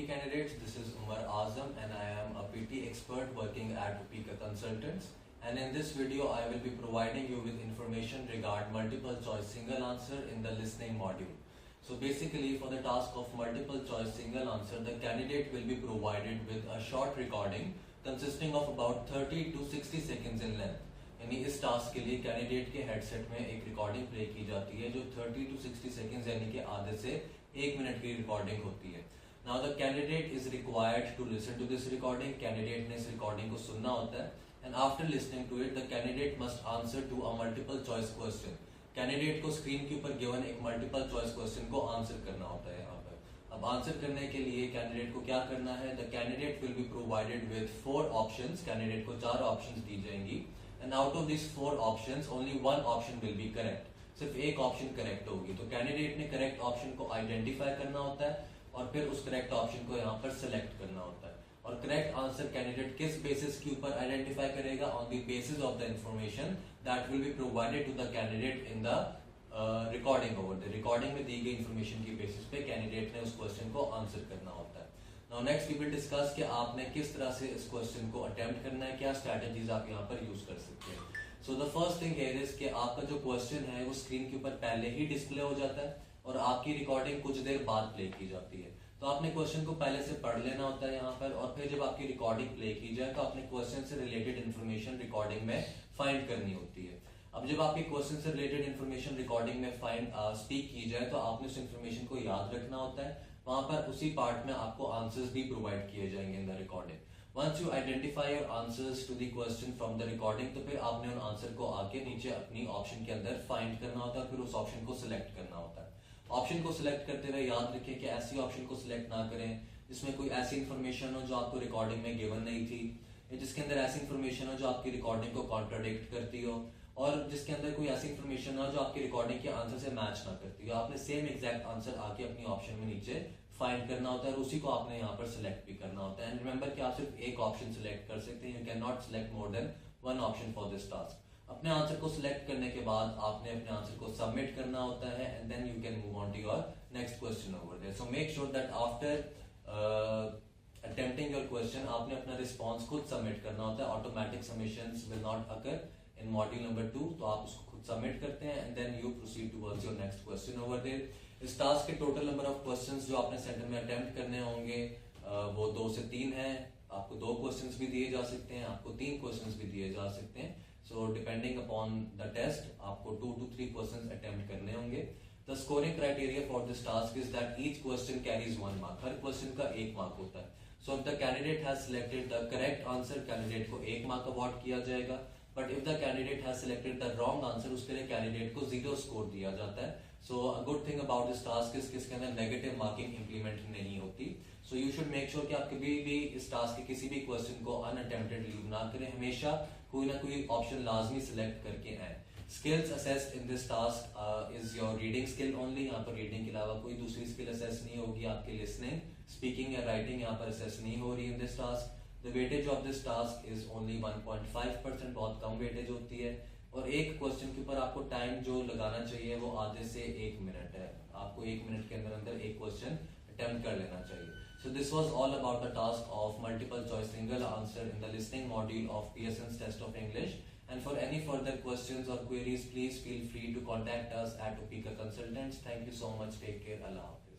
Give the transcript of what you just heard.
Topika candidates, this is Umar Azam and I am a PT expert working at Topika Consultants, and in this video I will be providing you with information regarding multiple choice single answer in the listening module. So basically for the task of multiple choice single answer, the candidate will be provided with a short recording consisting of about 30 to 60 seconds in length. यानी इस task के लिए candidate के headset में एक recording play की जाती है जो 30 to 60 सेकंड्स यानी कि आधे से 1 मिनट की रिकॉर्डिंग होती है. Now the candidate is required to listen to this recording. Candidate ने इस रिकॉर्डिंग को सुनना होता है and after listening to it the candidate must answer to a multiple choice question. Candidate को स्क्रीन के ऊपर गिवन एक मल्टीपल चॉइस क्वेश्चन को आंसर करना होता है. यहाँ पर अब आंसर करने के लिए कैंडिडेट को क्या करना है, the candidate will be provided with 4 options. Candidate को 4 ऑप्शंस दी जाएंगी and out of these 4 options only one option will be correct. सिर्फ एक ऑप्शन करेक्ट होगी. तो कैंडिडेट ने करेक्ट ऑप्शन को आइडेंटिफाई करना होता है और फिर उस करेक्ट ऑप्शन को यहाँ पर सिलेक्ट करना होता है. और करेक्ट आंसर कैंडिडेट किस बेसिस के ऊपर आइडेंटिफाई करेगा, on the basis of the information that will be provided to the candidate in the recording. Over the recording में दी गई इंफॉर्मेशन की बेसिस पे कैंडिडेट ने उस क्वेश्चन को आंसर करना होता है. Now next we will discuss कि आपने किस तरह से इस क्वेश्चन को अटेम्प्ट करना है, क्या स्ट्रैटेजीज आप यहाँ पर यूज कर सकते हैं. So the first thing here is कि आपका जो क्वेश्चन है वो स्क्रीन के ऊपर पहले ही डिस्प्ले हो जाता है और आपकी रिकॉर्डिंग कुछ देर बाद प्ले की जाती है. तो आपने क्वेश्चन को पहले से पढ़ लेना होता है यहाँ पर, और फिर जब आपकी रिकॉर्डिंग प्ले की जाए तो आपने क्वेश्चन से रिलेटेड इन्फॉर्मेशन रिकॉर्डिंग में फाइंड करनी होती है. अब जब आपके क्वेश्चन से रिलेटेड इन्फॉर्मेशन रिकॉर्डिंग में स्पीक की जाए तो आपने उस इन्फॉर्मेशन को याद रखना होता है. वहां पर उसी पार्ट में आपको आंसर्स भी प्रोवाइड किए जाएंगे in the recording. Once you identify your answers to the question from the recording, तो फिर आपने उन आंसर को आके नीचे अपनी ऑप्शन के अंदर फाइंड करना होता है, फिर उस ऑप्शन को सिलेक्ट करना होता है. ऑप्शन को सिलेक्ट करते हुए याद रखें कि ऐसी ऑप्शन को सिलेक्ट ना करें जिसमें कोई ऐसी इन्फॉर्मेशन हो जो आपको रिकॉर्डिंग में गिवन नहीं थी, या जिसके अंदर ऐसी इन्फॉर्मेशन हो जो आपकी रिकॉर्डिंग को कॉन्ट्राडिक्ट करती हो, और जिसके अंदर कोई ऐसी इन्फॉर्मेशन हो जो आपकी रिकॉर्डिंग के आंसर से मैच ना करती हो. आपने सेम एग्जैक्ट आंसर आके अपनी ऑप्शन में नीचे फाइंड करना होता है और उसी को आपने यहाँ पर सिलेक्ट भी करना होता है. एंड रिमेंबर कि आप सिर्फ एक ऑप्शन सिलेक्ट कर सकते हैं. You can not select more than one option for this task. अपने आंसर को सिलेक्ट करने के बाद आपने अपने आंसर को सबमिट करना होता है and then you can move on to your next question over there. So make sure that after attempting your question आपने अपना रिस्पॉन्स खुद सबमिट करना होता है. Automatic submissions will not occur in module number 2, तो आप उसको खुद सबमिट करते हैं and then you proceed towards your next question over there. इस टास्क के टोटल नंबर ऑफ क्वेश्चंस जो आपने सेंटर में अटेम्प्ट करने होंगे वो 2 से 3 है. आपको 2 क्वेश्चंस भी दिए जा सकते हैं, आपको 3 क्वेश्चंस भी दिए जा सकते हैं. So depending upon the test आपको 2 to 3 क्वेश्चंस अटेम्प्ट करने होंगे. The scoring criteria for this task is that each question carries 1 mark. हर क्वेश्चन का 1 मार्क होता है. So if the candidate has selected the correct answer, candidate को 1 mark award किया जाएगा. But if the candidate has selected the wrong answer, उसके लिए candidate को 0 स्कोर दिया जाता है. So a good thing about this task is इसके अंदर नेगेटिव मार्किंग इंप्लीमेंट नहीं होती. So you should make sure कि आप कभी भी इस टास्क के किसी भी क्वेश्चन को अनअटेम्प्टेड लीव ना करें. हमेशा कोई ना कोई ऑप्शन लाजमी सिलेक्ट करके आए. Skills assessed in this task is your reading skill only. यहाँ पर रीडिंग के अलावा कोई दूसरी स्किल असेस नहीं होगी. आपकी लिसनिंग, स्पीकिंग या राइटिंग यहाँ पर असेस नहीं हो रही in this task. The weightage of this task is only 1.5%, बहुत कम वेटेज होती है. और एक क्वेश्चन के ऊपर आपको टाइम जो लगाना चाहिए वो आधे से 1 मिनट है. आपको 1 मिनट के अंदर अंदर एक क्वेश्चन अटेम्प्ट कर लेना चाहिए. So this was all about the task of multiple choice single answer in the listening module of Pearson's test of English. And for any further questions or queries, please feel free to contact us at Topika Consultants. Thank you so much. Take care. Allah.